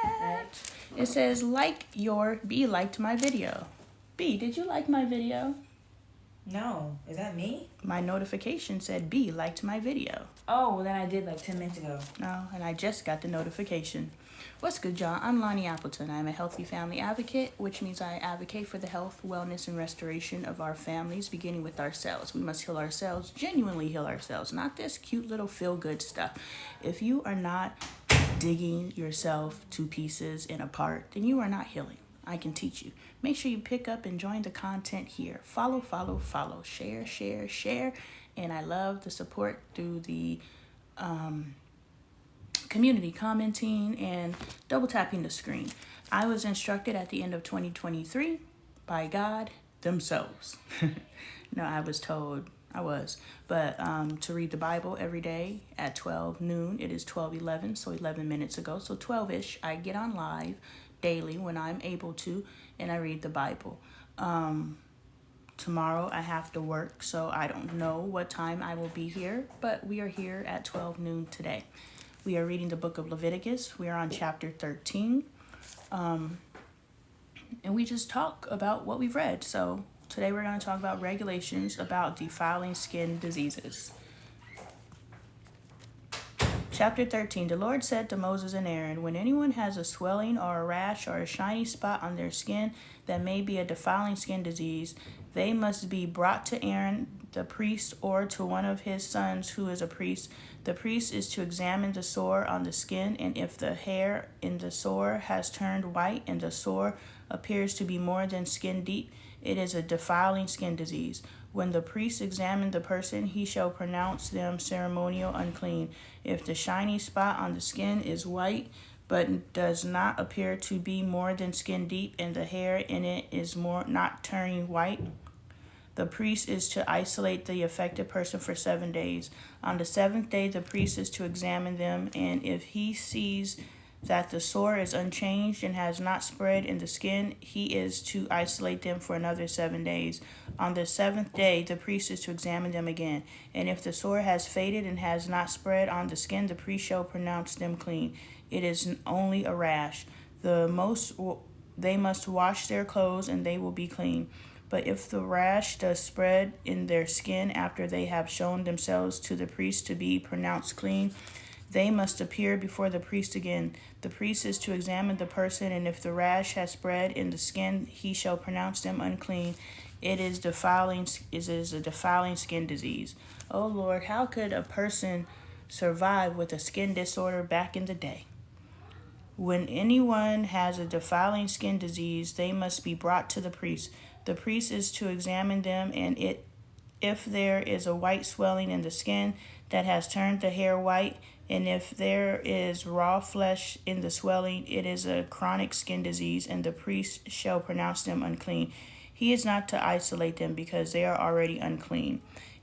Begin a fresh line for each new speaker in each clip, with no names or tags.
Right.
It says, B liked my video. B, did you like my video?
No. Is that me?
My notification said B liked my video.
Oh, well then I did like 10 minutes ago.
No, and I just got the notification. What's good, y'all? I'm Lonnie Appleton. I'm a healthy family advocate, which means I advocate for the health, wellness, and restoration of our families, beginning with ourselves. We must heal ourselves, genuinely heal ourselves, not this cute little feel-good stuff. If you are not digging yourself to pieces and apart, then you are not healing. I can teach you. Make sure you pick up and join the content here. Follow, share. And I love the support through the community commenting and double tapping the screen. I was instructed at the end of 2023 by God themselves. No, I was told I was, but to read the Bible every day at 12 noon. It is 12:11, so 11 minutes ago. So 12-ish, I get on live daily when I'm able to, and I read the Bible. Tomorrow I have to work, so I don't know what time I will be here, but we are here at 12 noon today. We are reading the book of Leviticus. We are on chapter 13. And we just talk about what we've read. So today we're going to talk about regulations about defiling skin diseases. Chapter 13. The Lord said to Moses and Aaron, when anyone has a swelling or a rash or a shiny spot on their skin that may be a defiling skin disease, they must be brought to Aaron, the priest, or to one of his sons who is a priest. The priest is to examine the sore on the skin, and if the hair in the sore has turned white and the sore appears to be more than skin deep, it is a defiling skin disease. When the priest examines the person, he shall pronounce them ceremonial unclean. If the shiny spot on the skin is white, but does not appear to be more than skin deep, and the hair in it is not turning white, the priest is to isolate the affected person for 7 days. On the 7th day, the priest is to examine them, and if he sees that the sore is unchanged and has not spread in the skin, he is to isolate them for another 7 days. On the 7th day, the priest is to examine them again, and if the sore has faded and has not spread on the skin, the priest shall pronounce them clean. It is only a rash. They must wash their clothes, and they will be clean. But if the rash does spread in their skin after they have shown themselves to the priest to be pronounced clean, they must appear before the priest again. The priest is to examine the person, and if the rash has spread in the skin, he shall pronounce them unclean. It is a defiling skin disease. Oh Lord, how could a person survive with a skin disorder back in the day? When anyone has a defiling skin disease, they must be brought to the priest. The priest is to examine them, and if there is a white swelling in the skin that has turned the hair white, and if there is raw flesh in the swelling, it is a chronic skin disease, and the priest shall pronounce them unclean. He is not to isolate them because they are already unclean.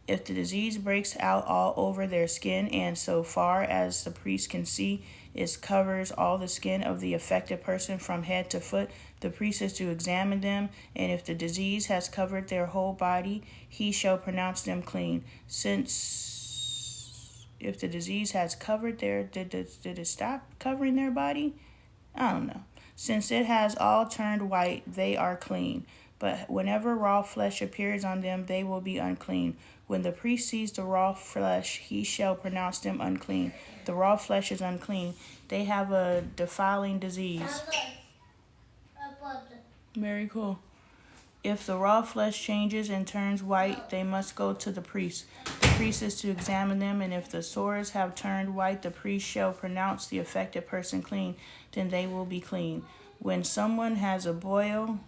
If the disease breaks out all over their skin, and so far as the priest can see, it covers all the skin of the affected person from head to foot, the priest is to examine them, and if the disease has covered their whole body, he shall pronounce them clean. If the disease has covered did it stop covering their body? I don't know. Since it has all turned white, they are clean. But whenever raw flesh appears on them, they will be unclean. When the priest sees the raw flesh, he shall pronounce them unclean. The raw flesh is unclean. They have a defiling disease. Very cool. If the raw flesh changes and turns white, they must go to the priest. The priest is to examine them, and if the sores have turned white, the priest shall pronounce the affected person clean. Then they will be clean. When someone has a boil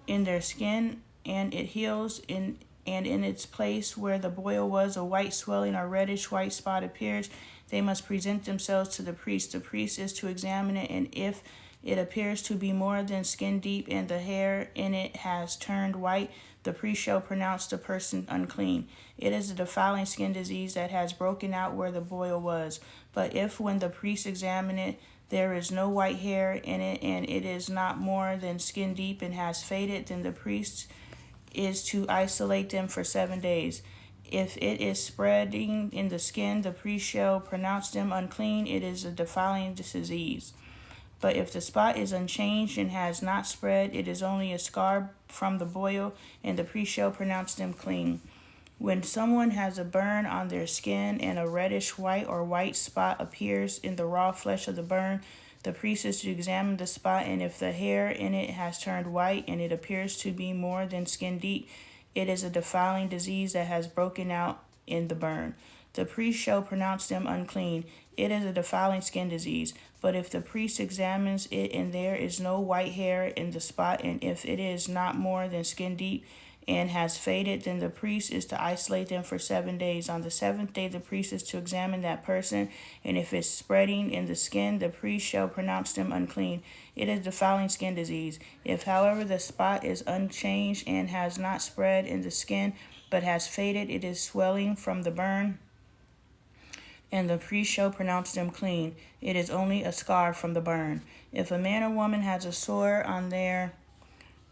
in their skin and it heals, and in its place where the boil was, a white swelling or reddish white spot appears, they must present themselves to the priest. The priest is to examine it, and if it appears to be more than skin deep and the hair in it has turned white, the priest shall pronounce the person unclean. It is a defiling skin disease that has broken out where the boil was. But if when the priest examines it, there is no white hair in it, and it is not more than skin deep and has faded, then the priest is to isolate them for 7 days. If it is spreading in the skin, the priest shall pronounce them unclean. It is a defiling disease. But if the spot is unchanged and has not spread, it is only a scar from the boil, and the priest shall pronounce them clean. When someone has a burn on their skin and a reddish white or white spot appears in the raw flesh of the burn, the priest is to examine the spot, and if the hair in it has turned white and it appears to be more than skin deep, it is a defiling disease that has broken out in the burn. The priest shall pronounce them unclean. It is a defiling skin disease. But if the priest examines it and there is no white hair in the spot, and if it is not more than skin deep and has faded, then the priest is to isolate them for 7 days. On the seventh day, the priest is to examine that person, and if it's spreading in the skin, the priest shall pronounce them unclean. It is defiling skin disease. If, however, the spot is unchanged and has not spread in the skin, but has faded, it is swelling from the burn, and the priest shall pronounce them clean. It is only a scar from the burn. If a man or woman has a sore on their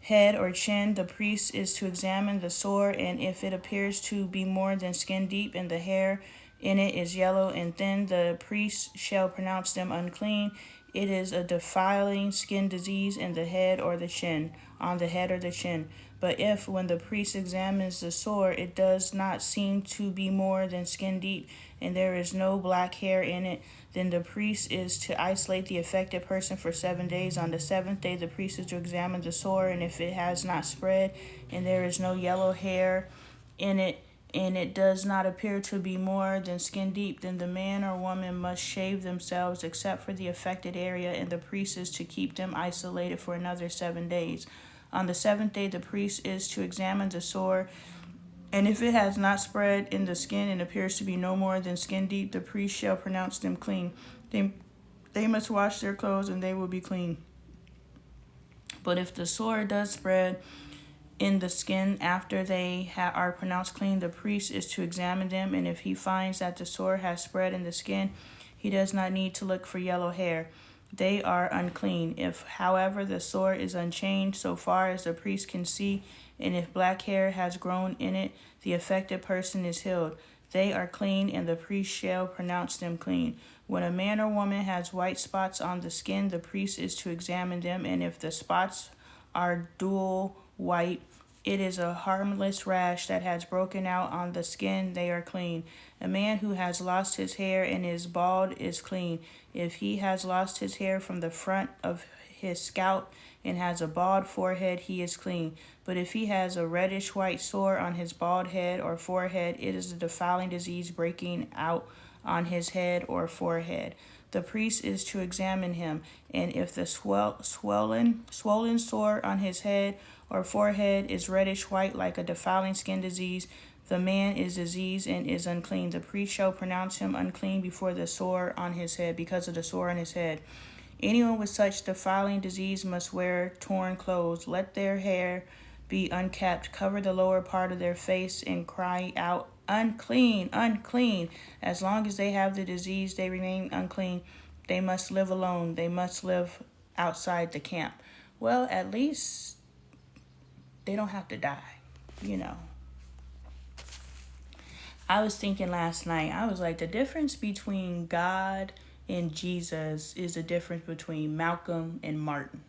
head or chin, the priest is to examine the sore, and if it appears to be more than skin deep and the hair in it is yellow and thin, the priest shall pronounce them unclean. It is a defiling skin disease in the head or the chin, on the head or the chin. But if, when the priest examines the sore, it does not seem to be more than skin deep, and there is no black hair in it, then the priest is to isolate the affected person for 7 days. On the seventh day, the priest is to examine the sore, and if it has not spread, and there is no yellow hair in it, and it does not appear to be more than skin deep, then the man or woman must shave themselves except for the affected area, and the priest is to keep them isolated for another 7 days. On the seventh day, the priest is to examine the sore, and if it has not spread in the skin and appears to be no more than skin deep, the priest shall pronounce them clean. They must wash their clothes, and they will be clean. But if the sore does spread in the skin after they are pronounced clean, the priest is to examine them, and if he finds that the sore has spread in the skin, he does not need to look for yellow hair. They are unclean. If, however, the sore is unchanged so far as the priest can see, and if black hair has grown in it, the affected person is healed. They are clean, and the priest shall pronounce them clean. When a man or woman has white spots on the skin, the priest is to examine them, and if the spots are dual white, it is a harmless rash that has broken out on the skin. They are clean. A man who has lost his hair and is bald is clean. If he has lost his hair from the front of his scalp and has a bald forehead, he is clean. But if he has a reddish white sore on his bald head or forehead, it is a defiling disease breaking out on his head or forehead. The priest is to examine him, and if the swollen sore on his head or forehead is reddish white like a defiling skin disease, the man is diseased and is unclean. The priest shall pronounce him unclean before the sore on his head, because of the sore on his head. Anyone with such defiling disease must wear torn clothes. Let their hair be unkept. Cover the lower part of their face and cry out, unclean, unclean. As long as they have the disease, they remain unclean. They must live alone. They must live outside the camp. Well, at least they don't have to die, you know. I was thinking last night, I was like, the difference between God and Jesus is the difference between Malcolm and Martin.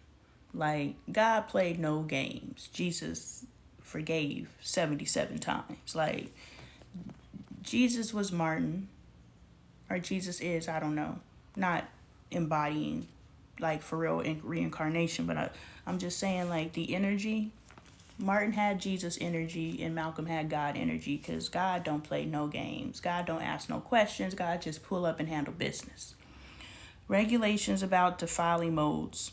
Like, God played no games. Jesus forgave 77 times. Like, Jesus was Martin, or Jesus is, I don't know, not embodying, like, for real reincarnation, but I'm just saying, like, the energy, Martin had Jesus energy and Malcolm had God energy, because God don't play no games. God don't ask no questions. God just pull up and handle business. Regulations about defiling molds.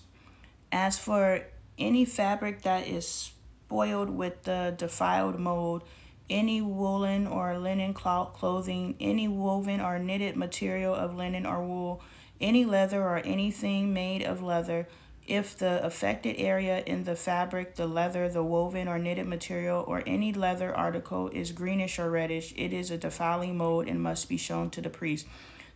As for any fabric that is spoiled with the defiled mold, any woolen or linen clothing, any woven or knitted material of linen or wool, any leather or anything made of leather, if the affected area in the fabric, the leather, the woven or knitted material, or any leather article is greenish or reddish, it is a defiling mold and must be shown to the priest.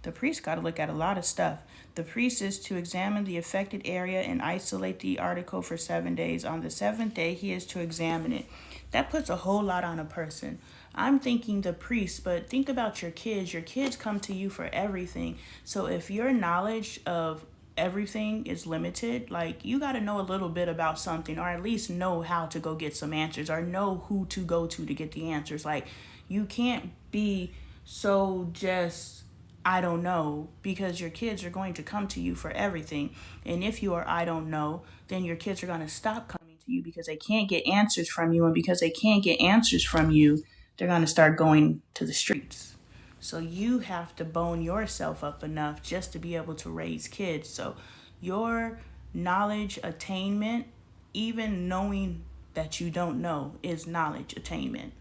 The priest got to look at a lot of stuff. The priest is to examine the affected area and isolate the article for 7 days. On the seventh day, he is to examine it. That puts a whole lot on a person. I'm thinking the priest, but think about your kids. Your kids come to you for everything. So if your knowledge of everything is limited, like you got to know a little bit about something, or at least know how to go get some answers, or know who to go to get the answers. Like you can't be so just I don't know, because your kids are going to come to you for everything. And if you are I don't know, then your kids are going to stop coming to you because they can't get answers from you. And because they can't get answers from you, they're going to start going to the streets. So you have to bone yourself up enough just to be able to raise kids. So your knowledge attainment, even knowing that you don't know, is knowledge attainment.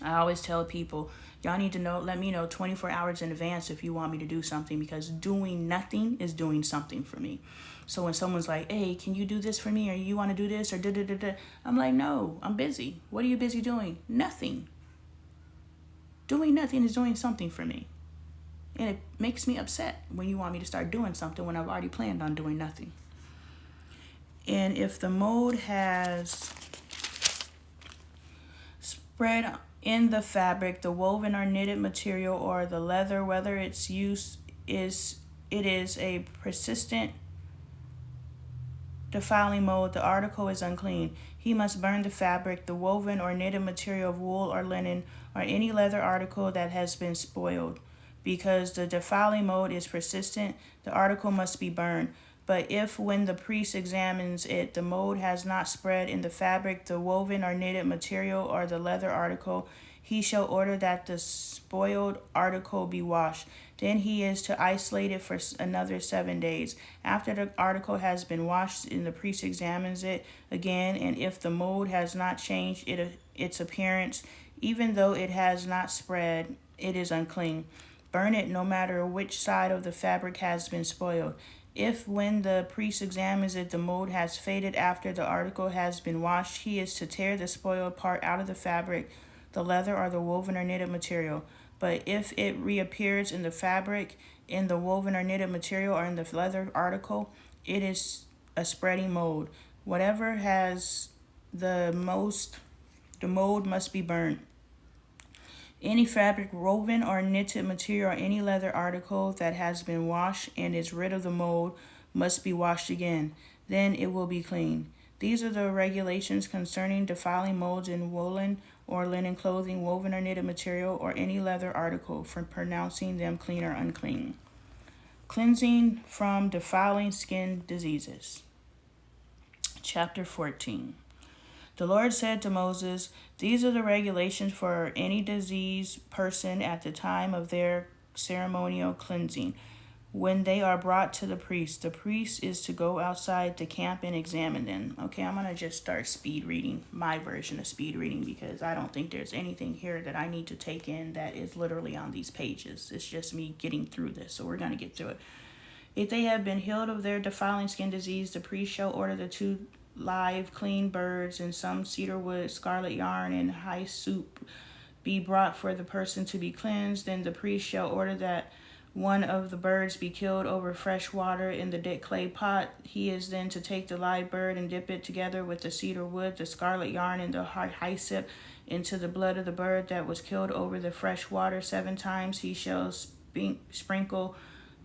I always tell people, y'all need to know, let me know 24 hours in advance if you want me to do something, because doing nothing is doing something for me. So when someone's like, hey, can you do this for me? Or you want to do this? Or da da da da. I'm like, no, I'm busy. What are you busy doing? Nothing. Doing nothing is doing something for me. And it makes me upset when you want me to start doing something when I've already planned on doing nothing. And if the mold has spread in the fabric, the woven or knitted material, or the leather, whether its use is a persistent defiling mold, the article is unclean. He must burn the fabric, the woven or knitted material of wool or linen, or any leather article that has been spoiled. Because the defiling mold is persistent, the article must be burned. But if, when the priest examines it, the mold has not spread in the fabric, the woven or knitted material, or the leather article, he shall order that the spoiled article be washed. Then he is to isolate it for another 7 days. After the article has been washed and the priest examines it again, and if the mold has not changed its appearance, even though it has not spread, it is unclean. Burn it no matter which side of the fabric has been spoiled. If, when the priest examines it, the mold has faded after the article has been washed, he is to tear the spoiled part out of the fabric, the leather, or the woven or knitted material. But if it reappears in the fabric, in the woven or knitted material, or in the leather article, it is a spreading mold. Whatever has the mold must be burned. Any fabric, woven or knitted material, or any leather article that has been washed and is rid of the mold must be washed again. Then it will be clean. These are the regulations concerning defiling molds in woolen or linen clothing, woven or knitted material, or any leather article, for pronouncing them clean or unclean. Cleansing from defiling skin diseases. Chapter 14. The Lord said to Moses, these are the regulations for any diseased person at the time of their ceremonial cleansing. When they are brought to the priest is to go outside the camp and examine them. Okay, I'm going to just start speed reading, my version of speed reading, because I don't think there's anything here that I need to take in that is literally on these pages. It's just me getting through this, so we're going to get through it. If they have been healed of their defiling skin disease, the priest shall order the 2 live clean birds and some cedar wood, scarlet yarn, and hyssop be brought for the person to be cleansed. Then the priest shall order that one of the birds be killed over fresh water in the clay pot. He is then to take the live bird and dip it together with the cedar wood, the scarlet yarn, and the hyssop into the blood of the bird that was killed over the fresh water 7 times. He shall sprinkle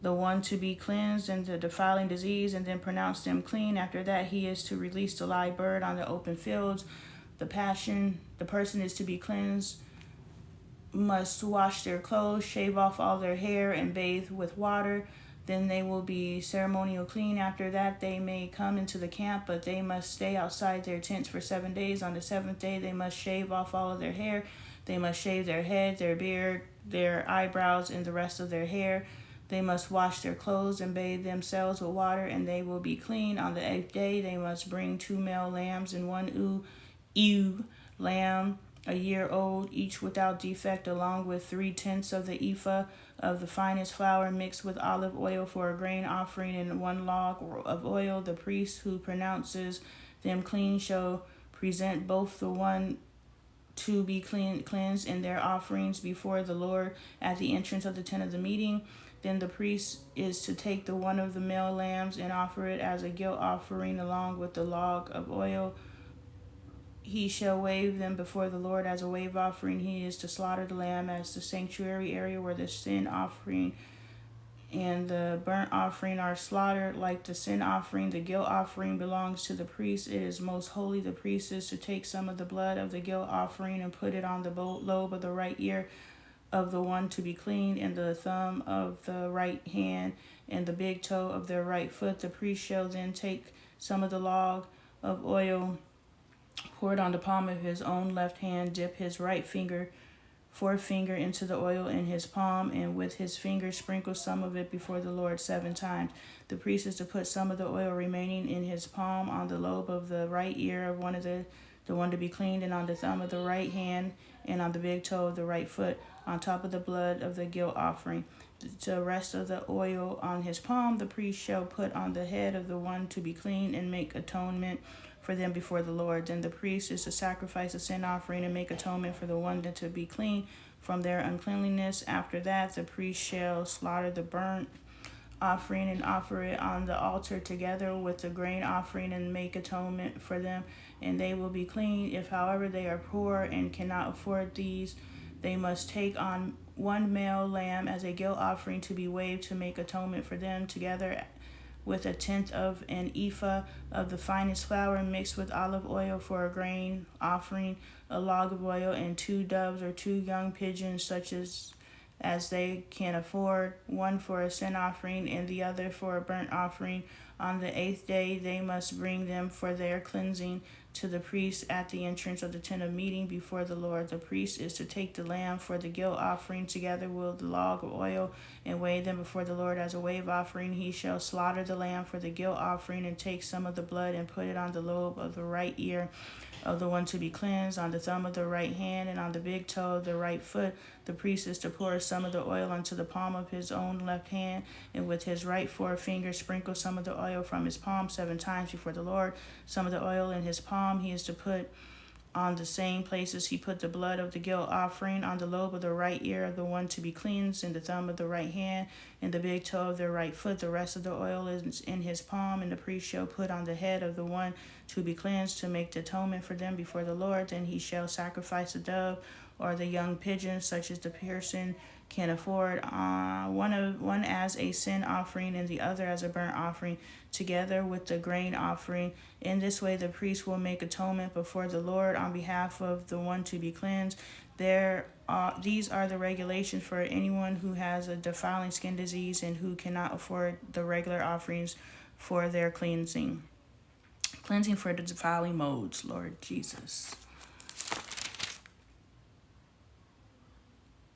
the one to be cleansed and the defiling disease, and then pronounce them clean. After that, he is to release the live bird on the open fields. The person is to be cleansed, must wash their clothes, shave off all their hair, and bathe with water. Then they will be ceremonial clean. After that, they may come into the camp, but they must stay outside their tents for 7 days. On the 7th day, they must shave off all of their hair. They must shave their head, their beard, their eyebrows, and the rest of their hair. They must wash their clothes and bathe themselves with water, and they will be clean. On the 8th day, they must bring 2 male lambs and 1 ewe lamb, a year old, each without defect, along with 3/10 of the ephah of the finest flour mixed with olive oil for a grain offering, and 1 log of oil. The priest who pronounces them clean shall present both the one to be cleansed and their offerings before the Lord at the entrance of the tent of the meeting. Then the priest is to take the one of the male lambs and offer it as a guilt offering along with the log of oil. he shall wave them before the Lord as a wave offering. He is to slaughter the lamb as the sanctuary area where the sin offering and the burnt offering are slaughtered. Like the sin offering, the guilt offering belongs to the priest. It is most holy. The priest is to take some of the blood of the guilt offering and put it on the lobe of the right ear of the one to be clean, and the thumb of the right hand, and the big toe of their right foot. The priest shall then take some of the log of oil, pour it on the palm of his own left hand, dip his forefinger into the oil in his palm, and with his finger sprinkle some of it before the Lord 7 times. The priest is to put some of the oil remaining in his palm on the lobe of the right ear of the one to be cleaned, and on the thumb of the right hand, and on the big toe of the right foot, on top of the blood of the guilt offering. The rest of the oil on his palm the priest shall put on the head of the one to be clean and make atonement for them before the Lord. Then the priest is to sacrifice a sin offering and make atonement for the one to be clean from their uncleanliness. After that, the priest shall slaughter the burnt offering and offer it on the altar together with the grain offering and make atonement for them, and they will be clean. If, however, they are poor and cannot afford these, they must take on one male lamb as a guilt offering to be waved to make atonement for them, together with 1/10 of an ephah of the finest flour mixed with olive oil for a grain offering, a log of oil, and 2 doves or 2 young pigeons, such as they can afford, one for a sin offering and the other for a burnt offering. On the 8th day they must bring them for their cleansing to the priest at the entrance of the tent of meeting before the Lord. The priest is to take the lamb for the guilt offering together with the log of oil and weigh them before the Lord as a wave offering. He shall slaughter the lamb for the guilt offering and take some of the blood and put it on the lobe of the right ear of the one to be cleansed, on the thumb of the right hand, and on the big toe of the right foot. The priest is to pour some of the oil onto the palm of his own left hand, and with his right forefinger sprinkle some of the oil from his palm 7 times before the Lord. Some of the oil in his palm he is to put on the same places he put the blood of the guilt offering, on the lobe of the right ear of the one to be cleansed, and the thumb of the right hand, and the big toe of their right foot. The rest of the oil is in his palm, and the priest shall put on the head of the one to be cleansed to make the atonement for them before the Lord. Then he shall sacrifice a dove or the young pigeon, such as the person can afford, one as a sin offering and the other as a burnt offering, together with the grain offering. In this way the priest will make atonement before the Lord on behalf of the one to be cleansed. These are the regulations for anyone who has a defiling skin disease and who cannot afford the regular offerings for their cleansing. Cleansing for the defiling modes, Lord Jesus.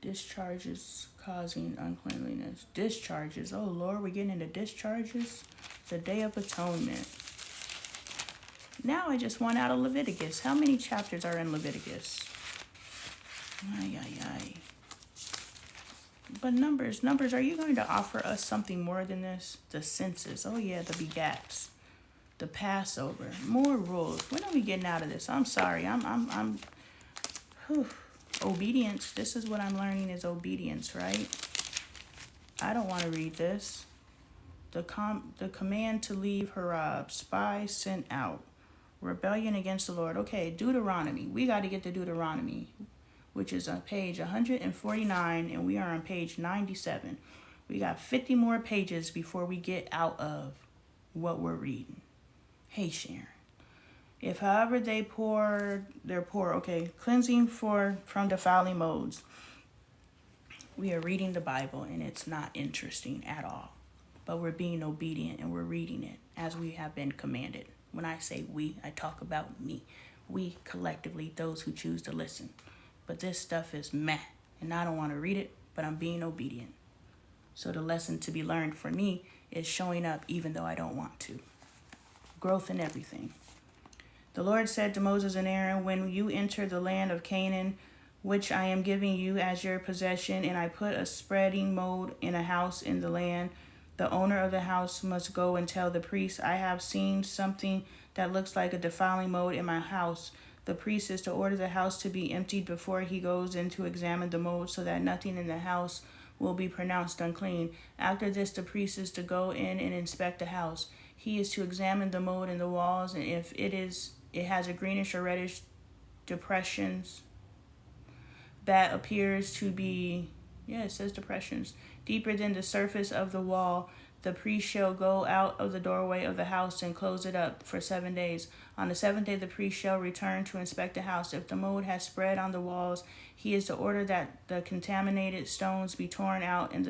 Discharges causing uncleanliness. Discharges. Oh Lord, we're getting into discharges. The Day of Atonement. Now I just want out of Leviticus. How many chapters are in Leviticus? Ay. But Numbers, are you going to offer us something more than this? The census. Oh yeah, the begats. The Passover. More rules. When are we getting out of this? I'm sorry. I'm Obedience. This is what I'm learning is obedience, right? I don't want to read this. The command to leave Harab. Spies sent out. Rebellion against the Lord. Okay, Deuteronomy. We got to get to Deuteronomy, which is on page 149, and we are on page 97. We got 50 more pages before we get out of what we're reading. Hey, Sharon. If, however, they're poor. Okay, cleansing from defiling modes. We are reading the Bible, and it's not interesting at all. But we're being obedient, and we're reading it as we have been commanded. When I say we, I talk about me. We, collectively, those who choose to listen. But this stuff is meh, and I don't want to read it, but I'm being obedient. So the lesson to be learned for me is showing up even though I don't want to. Growth in everything. The Lord said to Moses and Aaron, when you enter the land of Canaan, which I am giving you as your possession, and I put a spreading mold in a house in the land, the owner of the house must go and tell the priest, I have seen something that looks like a defiling mold in my house. The priest is to order the house to be emptied before he goes in to examine the mold, so that nothing in the house will be pronounced unclean. After this, the priest is to go in and inspect the house. He is to examine the mold in the walls, and if it has a greenish or reddish depressions that appears to be, it says depressions, deeper than the surface of the wall, the priest shall go out of the doorway of the house and close it up for 7 days. On the seventh day, the priest shall return to inspect the house. If the mold has spread on the walls, he is to order that the contaminated stones be torn out and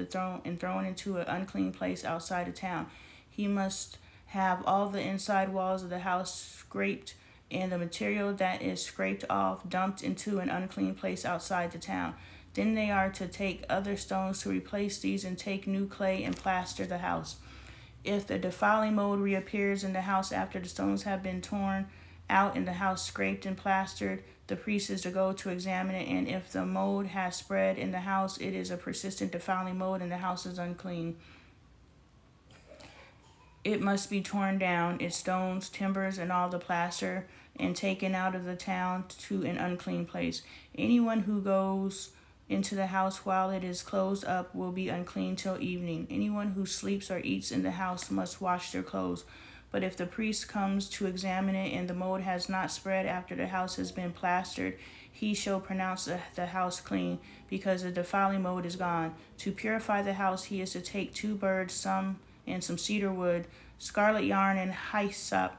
thrown into an unclean place outside the town. He must have all the inside walls of the house scraped, and the material that is scraped off dumped into an unclean place outside the town. Then they are to take other stones to replace these and take new clay and plaster the house. If the defiling mold reappears in the house after the stones have been torn out and the house scraped and plastered, the priest is to go to examine it, and if the mold has spread in the house, it is a persistent defiling mold and the house is unclean. It must be torn down, its stones, timbers, and all the plaster, and taken out of the town to an unclean place. Anyone who goes into the house while it is closed up will be unclean till evening. Anyone who sleeps or eats in the house must wash their clothes. But if the priest comes to examine it and the mold has not spread after the house has been plastered, he shall pronounce the house clean, because the defiling mold is gone. To purify the house, he is to take 2 birds, some cedar wood, scarlet yarn, and hyssop.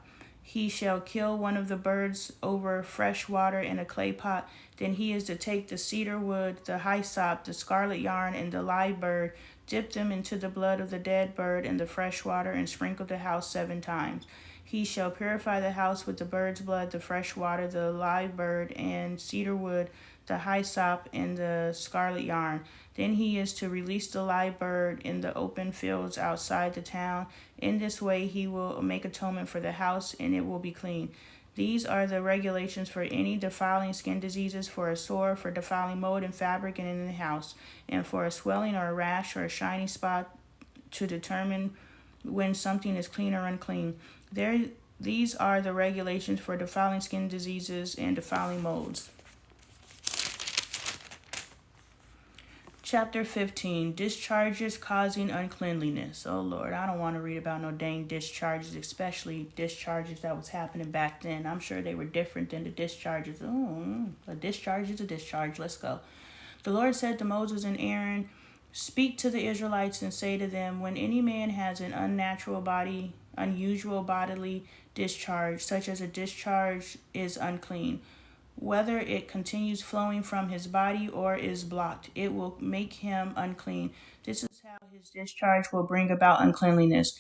He shall kill one of the birds over fresh water in a clay pot. Then he is to take the cedar wood, the hyssop, the scarlet yarn, and the live bird, dip them into the blood of the dead bird and the fresh water, and sprinkle the house 7 times. He shall purify the house with the bird's blood, the fresh water, the live bird, and cedar wood, the hyssop, and the scarlet yarn. Then he is to release the live bird in the open fields outside the town. In this way he will make atonement for the house, and it will be clean. These are the regulations for any defiling skin diseases, for a sore, for defiling mold in fabric and in the house, and for a swelling or a rash or a shiny spot, to determine when something is clean or unclean. These are the regulations for defiling skin diseases and defiling molds. Chapter 15, Discharges Causing Uncleanliness. Oh Lord, I don't want to read about no dang discharges, especially discharges that was happening back then. I'm sure they were different than the discharges. A discharge is a discharge. Let's go. The Lord said to Moses and Aaron, "Speak to the Israelites and say to them, when any man has an unusual bodily discharge, such as a discharge is unclean, whether it continues flowing from his body or is blocked, it will make him unclean. This is how his discharge will bring about uncleanliness.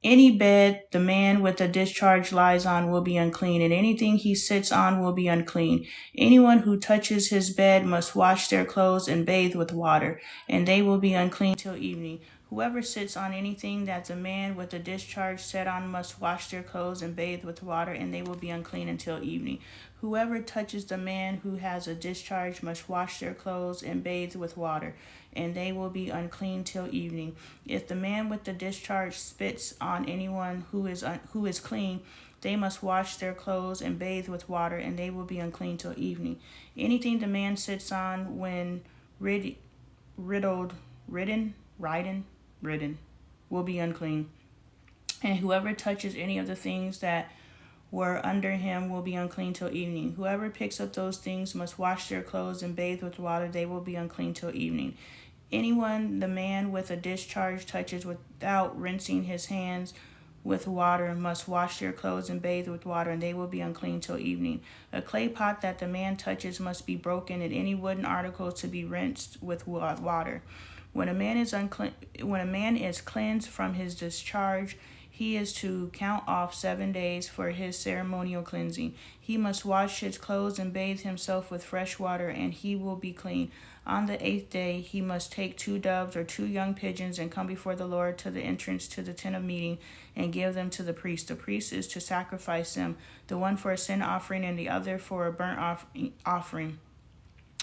Any bed the man with a discharge lies on will be unclean, and anything he sits on will be unclean. Anyone who touches his bed must wash their clothes and bathe with water, and they will be unclean till evening. Whoever sits on anything that the man with the discharge sat on must wash their clothes and bathe with water, and they will be unclean until evening. Whoever touches the man who has a discharge must wash their clothes and bathe with water, and they will be unclean till evening. If the man with the discharge spits on anyone who is clean, they must wash their clothes and bathe with water, and they will be unclean till evening. Anything the man sits on when ridden will be unclean. And whoever touches any of the things that were under him will be unclean till evening. Whoever picks up those things must wash their clothes and bathe with water. They will be unclean till evening. Anyone the man with a discharge touches without rinsing his hands with water must wash their clothes and bathe with water, and they will be unclean till evening. A clay pot that the man touches must be broken, and any wooden article to be rinsed with water. When a man is cleansed from his discharge, he is to count off 7 days for his ceremonial cleansing. He must wash his clothes and bathe himself with fresh water, and he will be clean. On the 8th day, he must take 2 doves or 2 young pigeons and come before the Lord to the entrance to the tent of meeting and give them to the priest. The priest is to sacrifice them, the one for a sin offering and the other for a burnt offering.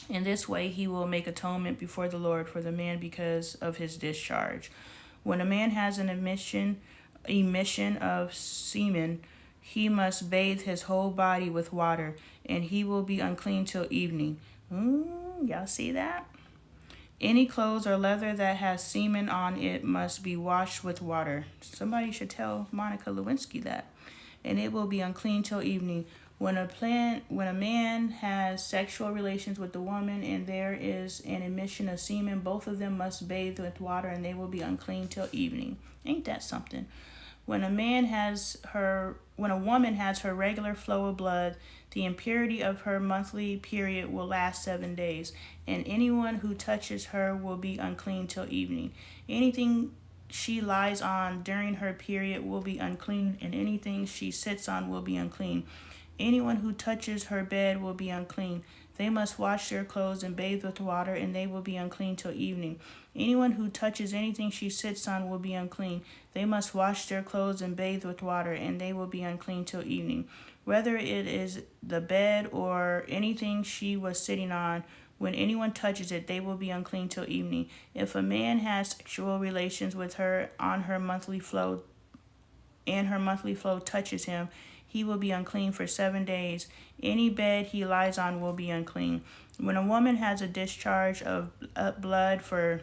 In this way, he will make atonement before the Lord for the man because of his discharge. When a man has an emission of semen, he must bathe his whole body with water, and he will be unclean till evening. Y'all see that? Any clothes or leather that has semen on it must be washed with water. Somebody should tell Monica Lewinsky that. And it will be unclean till evening. When a man has sexual relations with a woman and there is an emission of semen, both of them must bathe with water and they will be unclean till evening. Ain't that something? When a woman has her regular flow of blood, the impurity of her monthly period will last 7 days, and anyone who touches her will be unclean till evening. Anything she lies on during her period will be unclean, and anything she sits on will be unclean. Anyone who touches her bed will be unclean. They must wash their clothes and bathe with water, and they will be unclean till evening. Anyone who touches anything she sits on will be unclean. They must wash their clothes and bathe with water, and they will be unclean till evening. Whether it is the bed or anything she was sitting on, when anyone touches it, they will be unclean till evening. If a man has sexual relations with her on her monthly flow, and her monthly flow touches him, he will be unclean for 7 days. Any bed he lies on will be unclean. When a woman has a discharge of blood for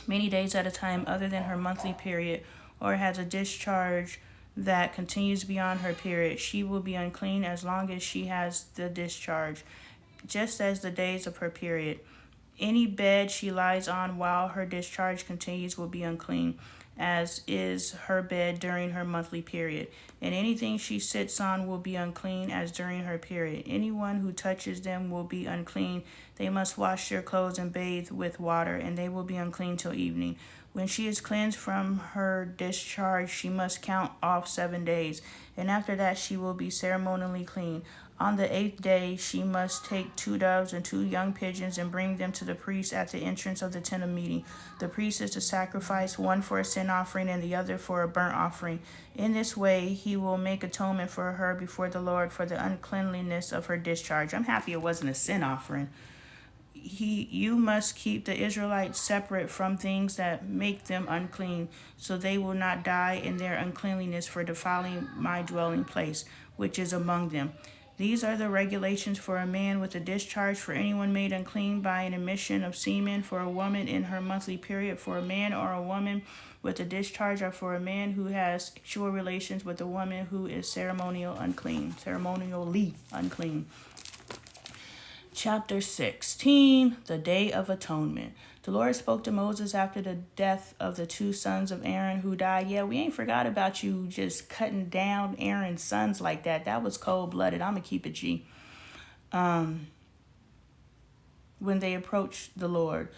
many days at a time other than her monthly period, or has a discharge that continues beyond her period, she will be unclean as long as she has the discharge, just as the days of her period. Any bed she lies on while her discharge continues will be unclean, as is her bed during her monthly period. And anything she sits on will be unclean as during her period. Anyone who touches them will be unclean. They must wash their clothes and bathe with water, and they will be unclean till evening. When she is cleansed from her discharge, she must count off 7 days, and after that she will be ceremonially clean. On the 8th day, she must take 2 doves and 2 young pigeons and bring them to the priest at the entrance of the tent of meeting. The priest is to sacrifice one for a sin offering and the other for a burnt offering. In this way, he will make atonement for her before the Lord for the uncleanliness of her discharge. I'm happy it wasn't a sin offering. You must keep the Israelites separate from things that make them unclean, so they will not die in their uncleanliness for defiling my dwelling place, which is among them. These are the regulations for a man with a discharge, for anyone made unclean by an emission of semen, for a woman in her monthly period, for a man or a woman with a discharge, or for a man who has sexual relations with a woman who is ceremonially unclean. Chapter 16, the Day of Atonement. The Lord spoke to Moses after the death of the 2 sons of Aaron who died. Yeah, we ain't forgot about you just cutting down Aaron's sons like that. That was cold-blooded. I'm going to keep it G. When they approached the Lord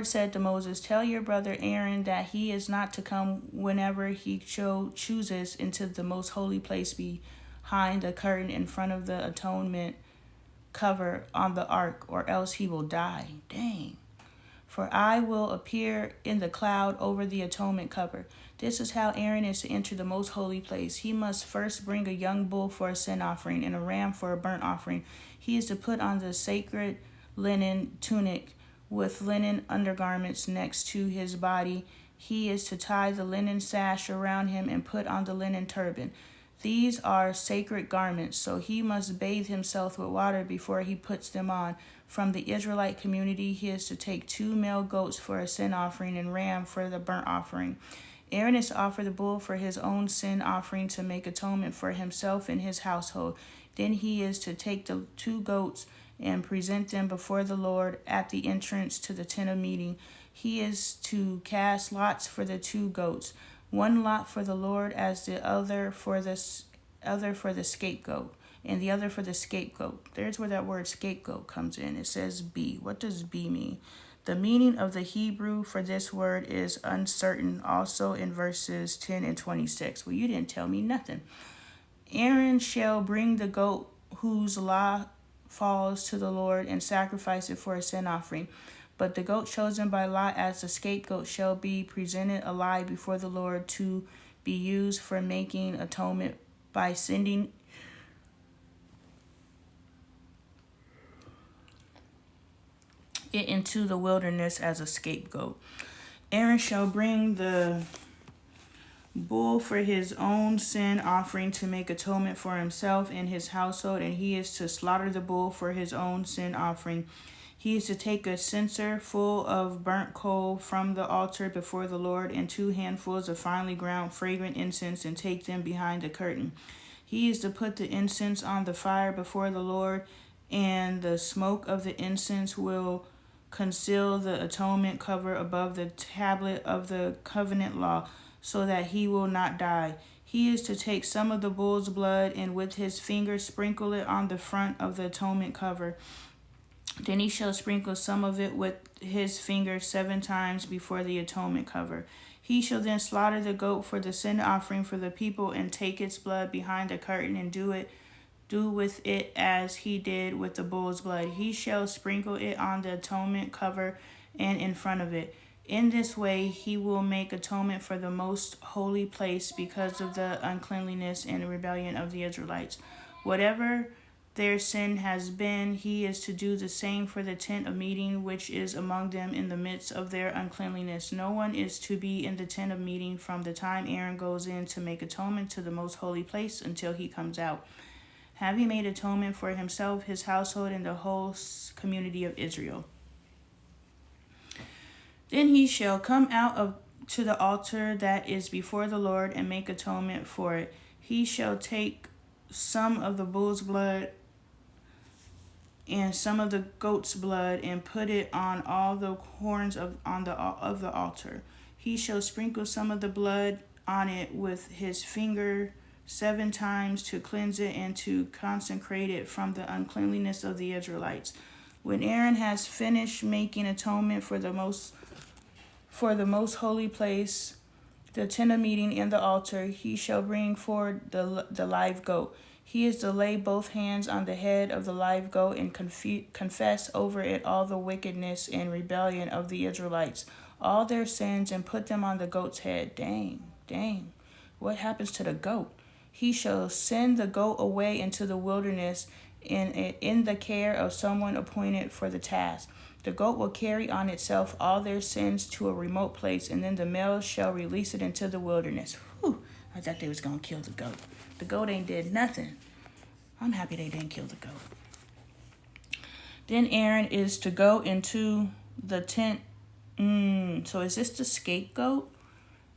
said to Moses, "Tell your brother Aaron that he is not to come whenever he chooses into the most holy place behind the curtain in front of the atonement cover on the ark, or else he will die." Dang. "For I will appear in the cloud over the atonement cover." This is how Aaron is to enter the most holy place. He must first bring a young bull for a sin offering and a ram for a burnt offering. He is to put on the sacred linen tunic with linen undergarments next to his body. He is to tie the linen sash around him and put on the linen turban. These are sacred garments, so he must bathe himself with water before he puts them on. From the Israelite community, he is to take 2 male goats for a sin offering and ram for the burnt offering. Aaron is to offer the bull for his own sin offering to make atonement for himself and his household. Then he is to take the 2 goats and present them before the Lord at the entrance to the tent of meeting. He is to cast lots for the 2 goats, one lot for the Lord as the other for the scapegoat, and the other for the scapegoat. There's where that word scapegoat comes in. It says B. What does B mean? The meaning of the Hebrew for this word is uncertain, also in verses 10 and 26. Well, you didn't tell me nothing. Aaron shall bring the goat whose lot falls to the Lord and sacrifice it for a sin offering. But the goat chosen by lot as the scapegoat shall be presented alive before the Lord to be used for making atonement by sending it into the wilderness as a scapegoat. Aaron shall bring the bull for his own sin offering to make atonement for himself and his household, and he is to slaughter the bull for his own sin offering. He is to take a censer full of burnt coal from the altar before the Lord and 2 handfuls of finely ground fragrant incense and take them behind the curtain. He is to put the incense on the fire before the Lord, and the smoke of the incense will conceal the atonement cover above the tablet of the covenant law, so that he will not die. He is to take some of the bull's blood and with his finger sprinkle it on the front of the atonement cover. Then he shall sprinkle some of it with his finger 7 times before the atonement cover. He shall then slaughter the goat for the sin offering for the people and take its blood behind the curtain and do with it as he did with the bull's blood. He shall sprinkle it on the atonement cover and in front of it. In this way he will make atonement for the most holy place because of the uncleanliness and rebellion of the Israelites. Whatever their sin has been, he is to do the same for the tent of meeting which is among them in the midst of their uncleanliness. No one is to be in the tent of meeting from the time Aaron goes in to make atonement to the most holy place until he comes out, having made atonement for himself, his household, and the whole community of Israel. Then he shall come out to the altar that is before the Lord and make atonement for it. He shall take some of the bull's blood and some of the goat's blood and put it on all the horns of the altar. He shall sprinkle some of the blood on it with his finger 7 times to cleanse it and to consecrate it from the uncleanliness of the Israelites. When Aaron has finished making atonement for the most holy place, the tent of meeting, and the altar, he shall bring forward the live goat. He is to lay both hands on the head of the live goat and confess over it all the wickedness and rebellion of the Israelites, all their sins, and put them on the goat's head. Dang. What happens to the goat? He shall send the goat away into the wilderness in the care of someone appointed for the task. The goat will carry on itself all their sins to a remote place, and then the males shall release it into the wilderness. Whew, I thought they was going to kill the goat. The goat ain't did nothing. I'm happy they didn't kill the goat. Then Aaron is to go into the tent. So is this the scapegoat?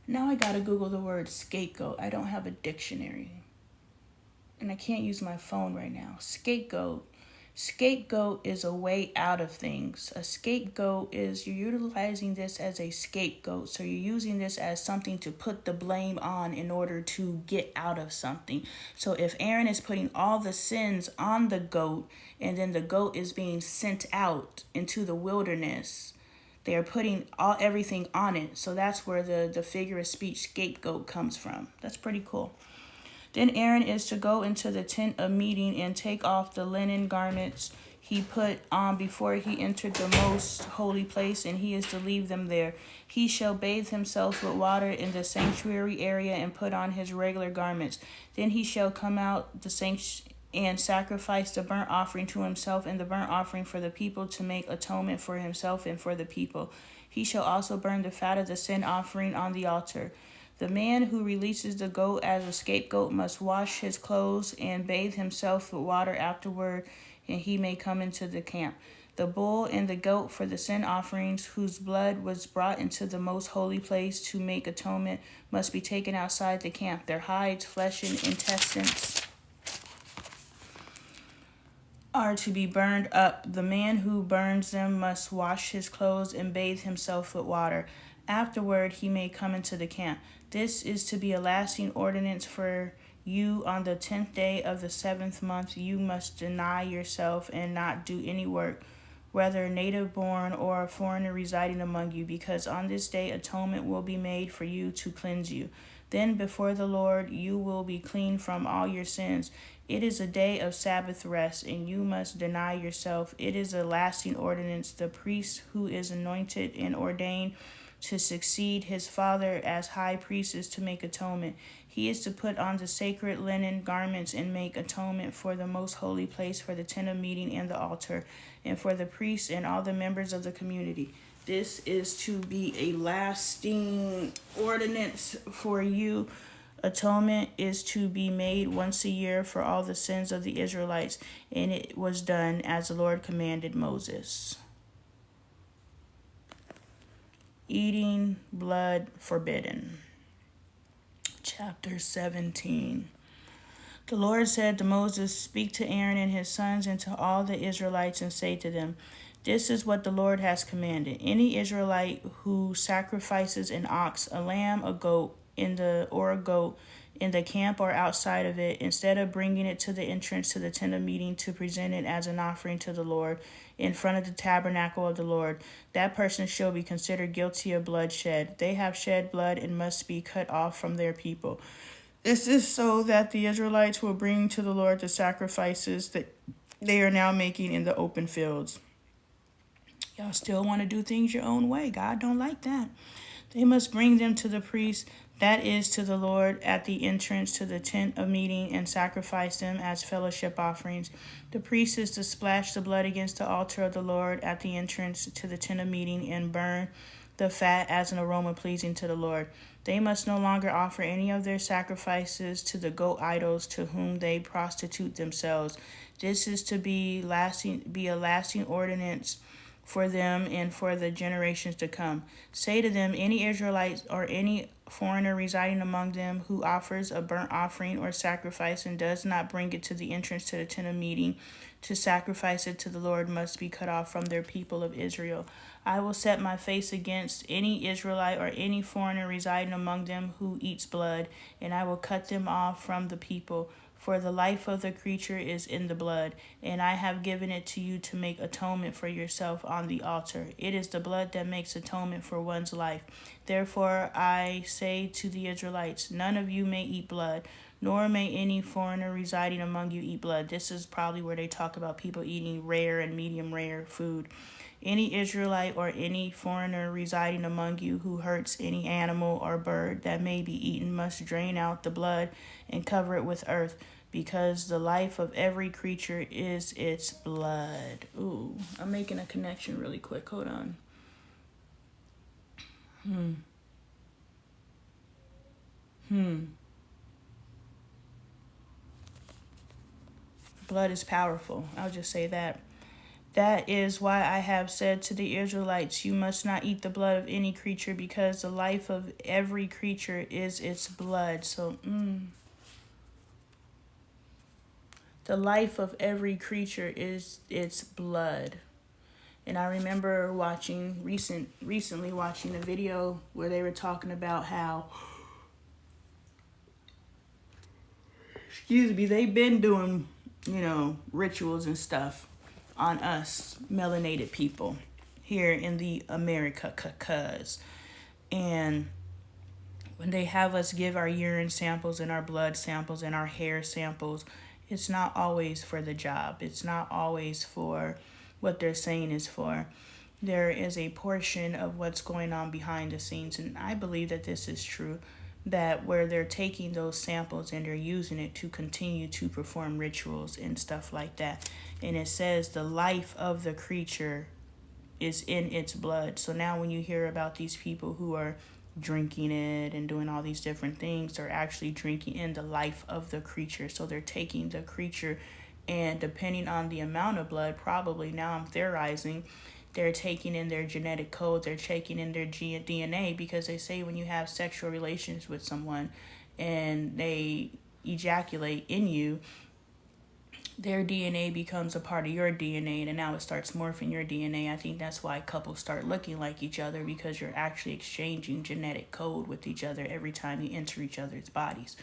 Now I got to Google the word scapegoat. I don't have a dictionary. And I can't use my phone right now. Scapegoat. Scapegoat is a way out of things. A scapegoat is you're utilizing this as a scapegoat. So you're using this as something to put the blame on in order to get out of something. So if Aaron is putting all the sins on the goat and then the goat is being sent out into the wilderness, they are putting everything on it. So that's where the figure of speech scapegoat comes from. That's pretty cool. Then Aaron is to go into the tent of meeting and take off the linen garments he put on before he entered the most holy place, and he is to leave them there. He shall bathe himself with water in the sanctuary area and put on his regular garments. Then he shall come out the sanctuary and sacrifice the burnt offering to himself and the burnt offering for the people to make atonement for himself and for the people. He shall also burn the fat of the sin offering on the altar. The man who releases the goat as a scapegoat must wash his clothes and bathe himself with water afterward, and he may come into the camp. The bull and the goat for the sin offerings, whose blood was brought into the most holy place to make atonement, must be taken outside the camp. Their hides, flesh, and intestines are to be burned up. The man who burns them must wash his clothes and bathe himself with water. Afterward, he may come into the camp. This is to be a lasting ordinance for you. On the 10th day of the 7th month, you must deny yourself and not do any work, whether native born or a foreigner residing among you, because on this day atonement will be made for you to cleanse you. Then before the Lord you will be clean from all your sins. It is a day of Sabbath rest, and you must deny yourself. It is a lasting ordinance. The priest who is anointed and ordained to succeed his father as high priest is to make atonement. He is to put on the sacred linen garments and make atonement for the most holy place, for the tent of meeting and the altar, and for the priests and all the members of the community. This is to be a lasting ordinance for you. Atonement is to be made once a year for all the sins of the Israelites, and it was done as the Lord commanded Moses. Eating blood forbidden. Chapter 17. The Lord said to Moses, "Speak to Aaron and his sons and to all the Israelites and say to them, this is what the Lord has commanded. Any Israelite who sacrifices an ox, a lamb, a goat, or a goat in the camp or outside of it, instead of bringing it to the entrance to the tent of meeting to present it as an offering to the Lord in front of the tabernacle of the Lord, that person shall be considered guilty of bloodshed. They have shed blood and must be cut off from their people. This is so that the Israelites will bring to the Lord the sacrifices that they are now making in the open fields." Y'all still want to do things your own way. God don't like that. "They must bring them to the priest, that is to the Lord, at the entrance to the tent of meeting, and sacrifice them as fellowship offerings. The priest is to splash the blood against the altar of the Lord at the entrance to the tent of meeting and burn the fat as an aroma pleasing to the Lord. They must no longer offer any of their sacrifices to the goat idols to whom they prostitute themselves. This is to be a lasting ordinance for them and for the generations to come. Say to them, any Israelite or any foreigner residing among them who offers a burnt offering or sacrifice and does not bring it to the entrance to the tent of meeting to sacrifice it to the Lord must be cut off from their people of Israel. I will set my face against any Israelite or any foreigner residing among them who eats blood, and I will cut them off from the people. For the life of the creature is in the blood, and I have given it to you to make atonement for yourself on the altar. It is the blood that makes atonement for one's life. Therefore I say to the Israelites, none of you may eat blood, nor may any foreigner residing among you eat blood." This is probably where they talk about people eating rare and medium rare food. "Any Israelite or any foreigner residing among you who hurts any animal or bird that may be eaten must drain out the blood and cover it with earth, because the life of every creature is its blood." Ooh, I'm making a connection really quick. Hold on. Blood is powerful. I'll just say that. "That is why I have said to the Israelites, you must not eat the blood of any creature, because the life of every creature is its blood." So, the life of every creature is its blood. And I remember recently watching a video where they were talking about how, they've been doing, rituals and stuff on us melanated people here in the Americas. And when they have us give our urine samples and our blood samples and our hair samples, it's not always for the job. It's not always for what they're saying is for. There is a portion of what's going on behind the scenes, and I believe that this is true, that where they're taking those samples and they're using it to continue to perform rituals and stuff like that. And it says the life of the creature is in its blood. So now when you hear about these people who are drinking it and doing all these different things, they're actually drinking in the life of the creature. So they're taking the creature, and depending on the amount of blood, probably, now I'm theorizing, they're taking in their genetic code, they're taking in their DNA, because they say when you have sexual relations with someone and they ejaculate in you, their DNA becomes a part of your DNA, and now it starts morphing your DNA. I think that's why couples start looking like each other, because you're actually exchanging genetic code with each other every time you enter each other's bodies.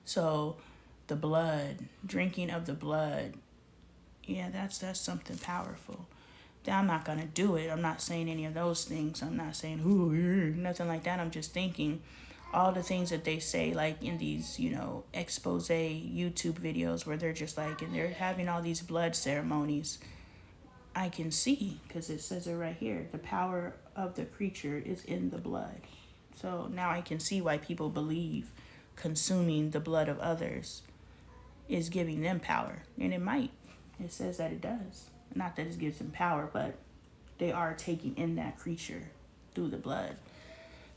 So the blood, drinking of the blood, yeah, that's something powerful. Now, I'm not going to do it. I'm not saying any of those things. I'm not saying, ooh, nothing like that. I'm just thinking all the things that they say, like in these, expose YouTube videos where they're just like, and they're having all these blood ceremonies. I can see, because it says it right here, the power of the creature is in the blood. So now I can see why people believe consuming the blood of others is giving them power. And it might. It says that it does. Not that it gives them power, but they are taking in that creature through the blood.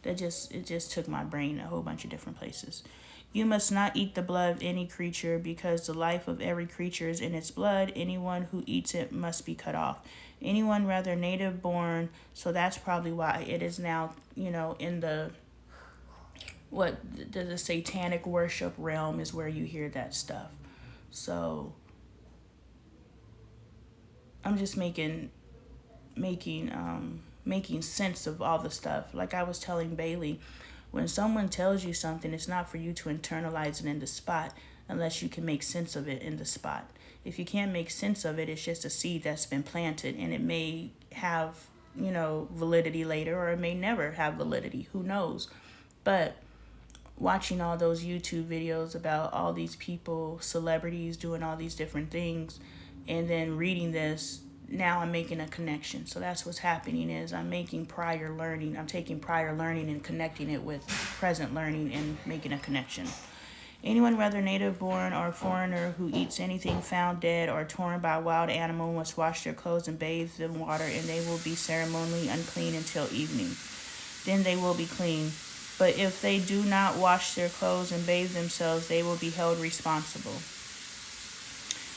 It just took my brain a whole bunch of different places. "You must not eat the blood of any creature, because the life of every creature is in its blood. Anyone who eats it must be cut off. Anyone rather native born," so that's probably why it is now, in the satanic worship realm is where you hear that stuff. So I'm just making sense of all the stuff. Like I was telling Bailey, when someone tells you something, it's not for you to internalize it in the spot unless you can make sense of it in the spot. If you can't make sense of it, it's just a seed that's been planted, and it may have, validity later, or it may never have validity. Who knows? But watching all those YouTube videos about all these people, celebrities doing all these different things, and then reading this, now I'm making a connection. So that's what's happening is I'm taking prior learning and connecting it with present learning and making a connection. Anyone, whether native born or foreigner, who eats anything found dead or torn by a wild animal must wash their clothes and bathe in water, and they will be ceremonially unclean until evening. Then they will be clean. But if they do not wash their clothes and bathe themselves, they will be held responsible.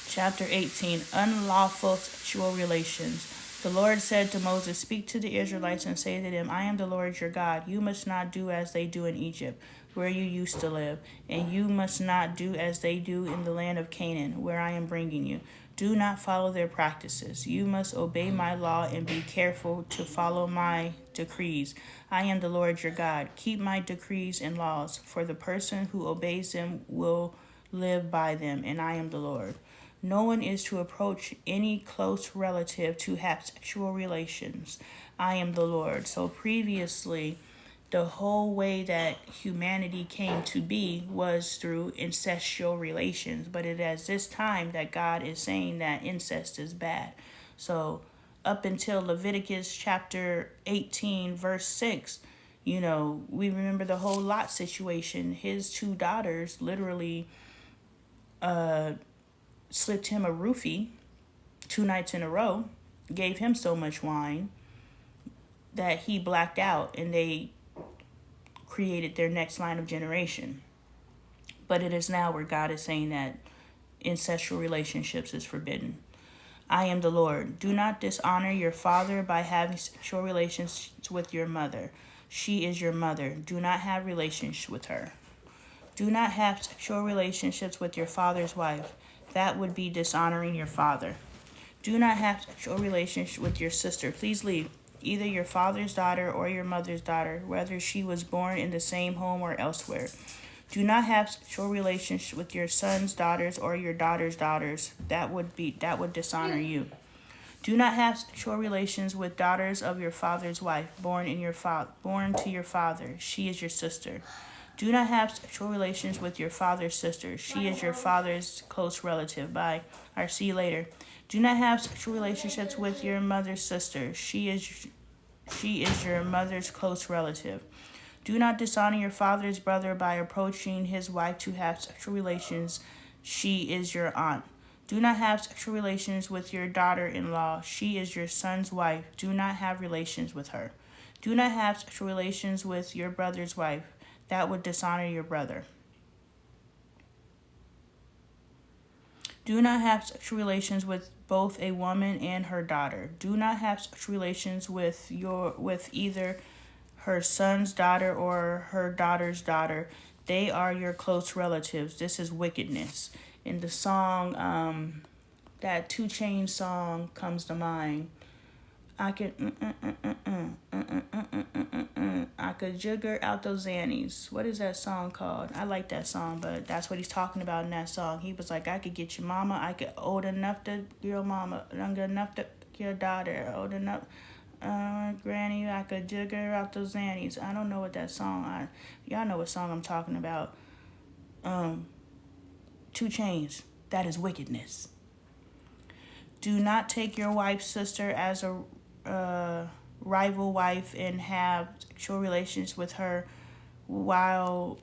Chapter 18, Unlawful Sexual Relations. The Lord said to Moses, "Speak to the Israelites and say to them, I am the Lord your God. You must not do as they do in Egypt, where you used to live, and you must not do as they do in the land of Canaan, where I am bringing you. Do not follow their practices. You must obey my law and be careful to follow my decrees. I am the Lord your God. Keep my decrees and laws, for the person who obeys them will live by them, and I am the Lord. No one is to approach any close relative to have sexual relations. I am the Lord." So previously, the whole way that humanity came to be was through incestual relations. But it is this time that God is saying that incest is bad. So up until Leviticus chapter 18, verse 6, we remember the whole Lot situation. His two daughters literally slipped him a roofie 2 nights in a row, gave him so much wine that he blacked out, and they created their next line of generation. But it is now where God is saying that incestual relationships is forbidden. I am the Lord. Do not dishonor your father by having sexual relations with your mother. She is your mother. Do not have relations with her. Do not have sexual relationships with your father's wife. That would be dishonoring your father. Do not have sexual relations with your sister. Please leave. Either your father's daughter or your mother's daughter, whether she was born in the same home or elsewhere. Do not have sexual relations with your son's daughters or your daughter's daughters. That would dishonor you. Do not have sexual relations with daughters of your father's wife, born to your father. She is your sister. Do not have sexual relations with your father's sister. She is your father's close relative. Bye. Or see you later. Do not have sexual relationships with your mother's sister. She is your mother's close relative. Do not dishonor your father's brother by approaching his wife to have sexual relations. She is your aunt. Do not have sexual relations with your daughter-in-law. She is your son's wife. Do not have relations with her. Do not have sexual relations with your brother's wife. That would dishonor your brother. Do not have sexual relations with both a woman and her daughter. Do not have sexual relations with either her son's daughter or her daughter's daughter. They are your close relatives. This is wickedness. In the song, that 2 Chainz song comes to mind. I could jigger out those zannies. What is that song called? I like that song, but that's what he's talking about in that song. He was like, I could get your mama. I could old enough to your mama, young enough to your daughter, old enough, granny. I could jigger out those zannies. I don't know what that song. Y'all know what song I'm talking about. 2 Chainz. That is wickedness. Do not take your wife's sister as a rival wife and have sexual relations with her while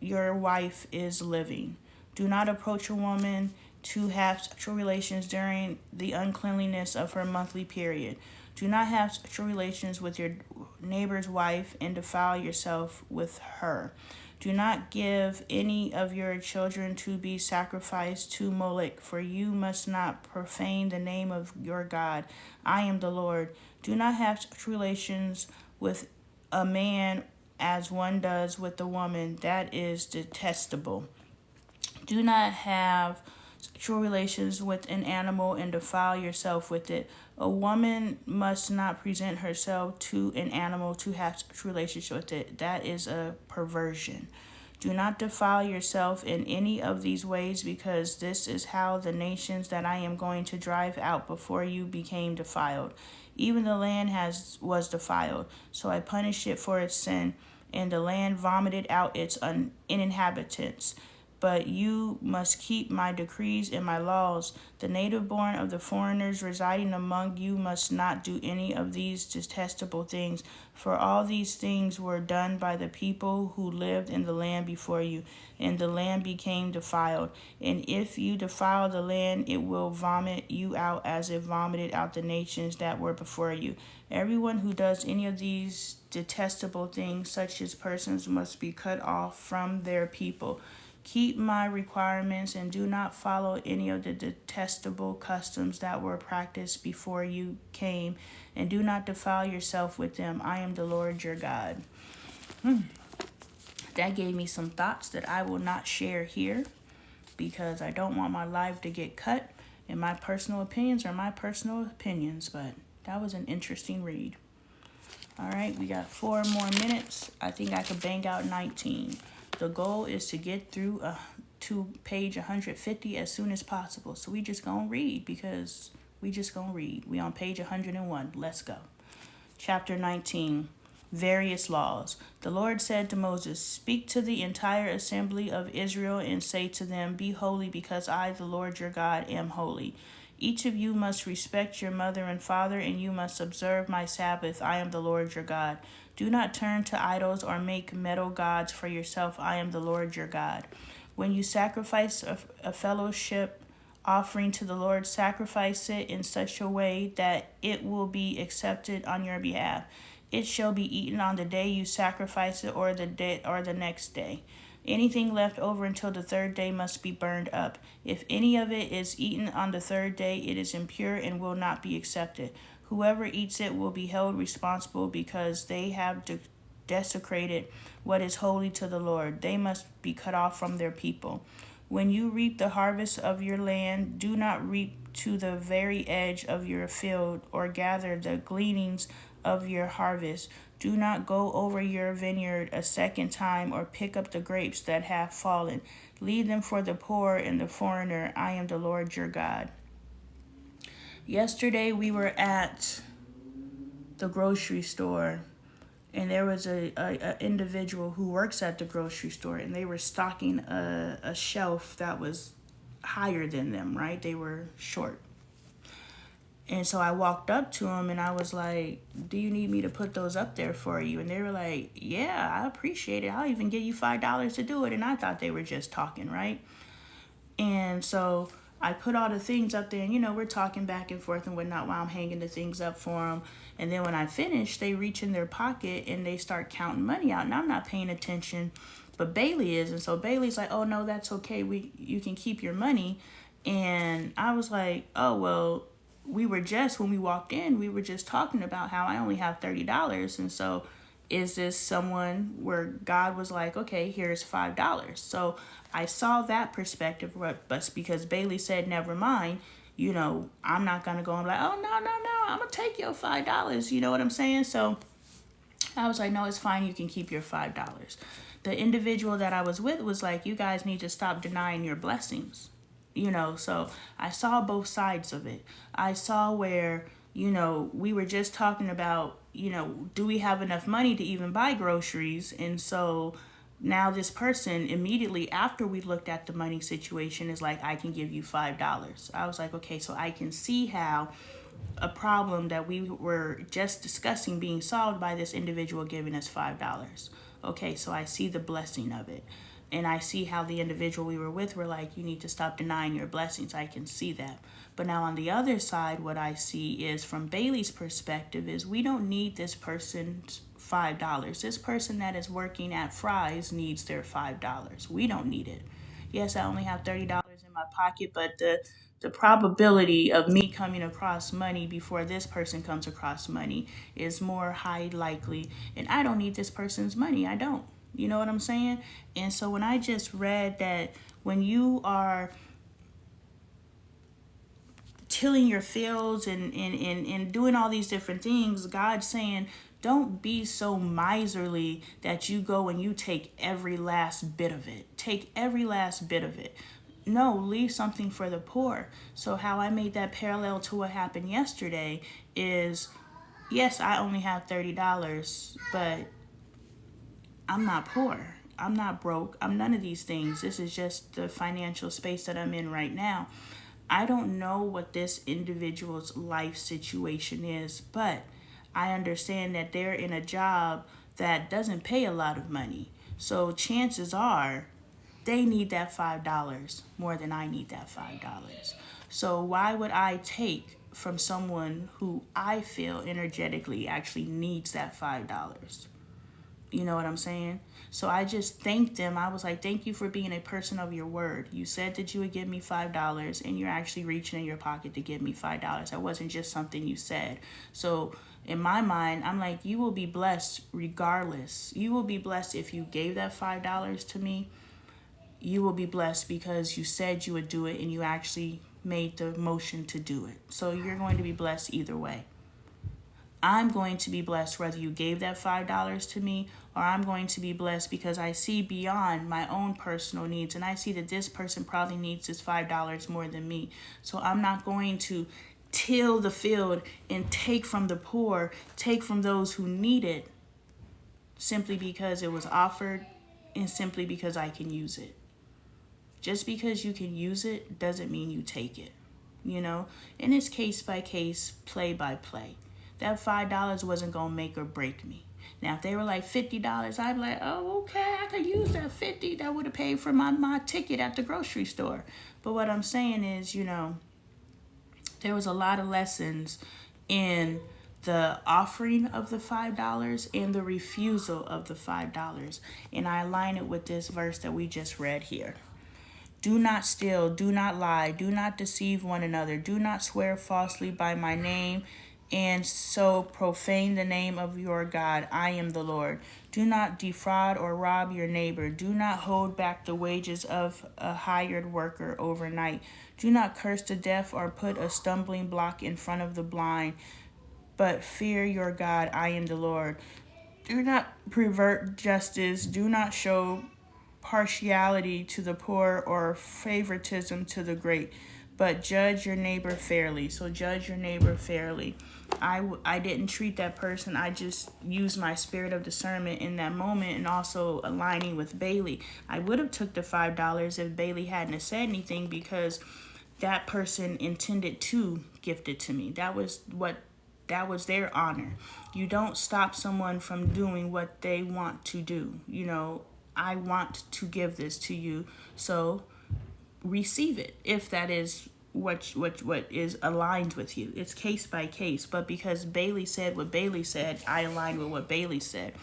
your wife is living. Do not approach a woman to have sexual relations during the uncleanliness of her monthly period. Do not have sexual relations with your neighbor's wife and defile yourself with her. Do not give any of your children to be sacrificed to Molech, for you must not profane the name of your God. I am the Lord. Do not have sexual relations with a man as one does with a woman. That is detestable. Do not have sexual relations with an animal and defile yourself with it. A woman must not present herself to an animal to have sexual relations with it. That is a perversion. Do not defile yourself in any of these ways, because this is how the nations that I am going to drive out before you became defiled. Even the land was defiled, so I punished it for its sin, and the land vomited out its inhabitants. But you must keep my decrees and my laws. The native born of the foreigners residing among you must not do any of these detestable things, for all these things were done by the people who lived in the land before you, and the land became defiled. And if you defile the land, it will vomit you out as it vomited out the nations that were before you. Everyone who does any of these detestable things, such as persons, must be cut off from their people. Keep my requirements and do not follow any of the detestable customs that were practiced before you came, and do not defile yourself with them. I am the Lord your God. That gave me some thoughts that I will not share here, because I don't want my life to get cut, and my personal opinions are my personal opinions. But that was an interesting read. All right, we got 4 more minutes. I think I could bang out 19. The goal is to get through to page 150 as soon as possible. So we just gonna read, because we just gonna read. We on page 101. Let's go. Chapter 19. Various laws. The Lord said to Moses, "Speak to the entire assembly of Israel and say to them, be holy, because I, the Lord your God, am holy. Each of you must respect your mother and father, and you must observe my Sabbath. I am the Lord your God. Do not turn to idols or make metal gods for yourself. I am the Lord your God. When you sacrifice a fellowship offering to the Lord, sacrifice it in such a way that it will be accepted on your behalf. It shall be eaten on the day you sacrifice it, or the next day. Anything left over until the 3rd day must be burned up. If any of it is eaten on the 3rd day, it is impure and will not be accepted. Whoever eats it will be held responsible, because they have desecrated what is holy to the Lord. They must be cut off from their people. When you reap the harvest of your land, do not reap to the very edge of your field, or gather the gleanings of your harvest. Do not go over your vineyard a second time, or pick up the grapes that have fallen. Leave them for the poor and the foreigner. I am the Lord your God." Yesterday we were at the grocery store, and there was a individual who works at the grocery store, and they were stocking a shelf that was higher than them, right? They were short. And so I walked up to them and I was like, "Do you need me to put those up there for you?" And they were like, "Yeah, I appreciate it. I'll even give you $5 to do it." And I thought they were just talking, right? And so I put all the things up there, and we're talking back and forth and whatnot while I'm hanging the things up for them. And then when I finish, they reach in their pocket and they start counting money out. And I'm not paying attention, but Bailey is. And so Bailey's like, "Oh no, that's okay. You can keep your money." And I was like, "Oh, well, when we walked in, we were just talking about how I only have $30. And so is this someone where God was like, okay, here's $5. So I saw that perspective, but because Bailey said, never mind, I'm not going to go and be like, "Oh, no, I'm going to take your $5. You know what I'm saying? So I was like, "No, it's fine. You can keep your $5. The individual that I was with was like, "You guys need to stop denying your blessings." So I saw both sides of it. I saw where, we were just talking about, do we have enough money to even buy groceries? And so now this person, immediately after we looked at the money situation, is like, "I can give you $5. I was like, okay, so I can see how a problem that we were just discussing being solved by this individual giving us $5. Okay, so I see the blessing of it. And I see how the individual we were with were like, "You need to stop denying your blessings." I can see that. But now on the other side, what I see is, from Bailey's perspective, is we don't need this person's $5. This person that is working at Fry's needs their $5. We don't need it. Yes, I only have $30 in my pocket, but the probability of me coming across money before this person comes across money is more high likely. And I don't need this person's money. I don't. You know what I'm saying? And so when I just read that when you are tilling your fields and doing all these different things, God's saying, don't be so miserly that you go and you take every last bit of it. Take every last bit of it. No, leave something for the poor. So how I made that parallel to what happened yesterday is, yes, I only have $30, but I'm not poor. I'm not broke. I'm none of these things. This is just the financial space that I'm in right now. I don't know what this individual's life situation is, but I understand that they're in a job that doesn't pay a lot of money. So chances are they need that $5 more than I need that $5. So why would I take from someone who I feel energetically actually needs that $5? You know what I'm saying? So I just thanked them. I was like, thank you for being a person of your word. You said that you would give me $5 and you're actually reaching in your pocket to give me $5. That wasn't just something you said. So in my mind, I'm like, you will be blessed regardless. You will be blessed if you gave that $5 to me. You will be blessed because you said you would do it and you actually made the motion to do it. So you're going to be blessed either way. I'm going to be blessed whether you gave that $5 to me, or I'm going to be blessed because I see beyond my own personal needs and I see that this person probably needs this $5 more than me. So I'm not going to till the field and take from the poor, take from those who need it simply because it was offered and simply because I can use it. Just because you can use it doesn't mean you take it, you know? And it's case by case, play by play. That $5 wasn't going to make or break me. Now, if they were like $50, I'd be like, oh, okay, I could use that $50. That would have paid for my ticket at the grocery store. But what I'm saying is, you know, there was a lot of lessons in the offering of the $5 and the refusal of the $5. And I align it with this verse that we just read here. Do not steal, do not lie, do not deceive one another, do not swear falsely by my name, and so profane the name of your God. I am the Lord. Do not defraud or rob your neighbor. Do not hold back the wages of a hired worker overnight. Do not curse the deaf or put a stumbling block in front of the blind, but fear your God. I am the Lord. Do not pervert justice. Do not show partiality to the poor or favoritism to the great, but judge your neighbor fairly. So judge your neighbor fairly. I didn't treat that person. I just used my spirit of discernment in that moment and also aligning with Bailey. I would have took the $5 if Bailey hadn't have said anything because that person intended to gift it to me. That was their honor. You don't stop someone from doing what they want to do. You know, I want to give this to you, so receive it if that is what is aligned with you. It's case by case, but because Bailey said what Bailey said, I aligned with what Bailey said.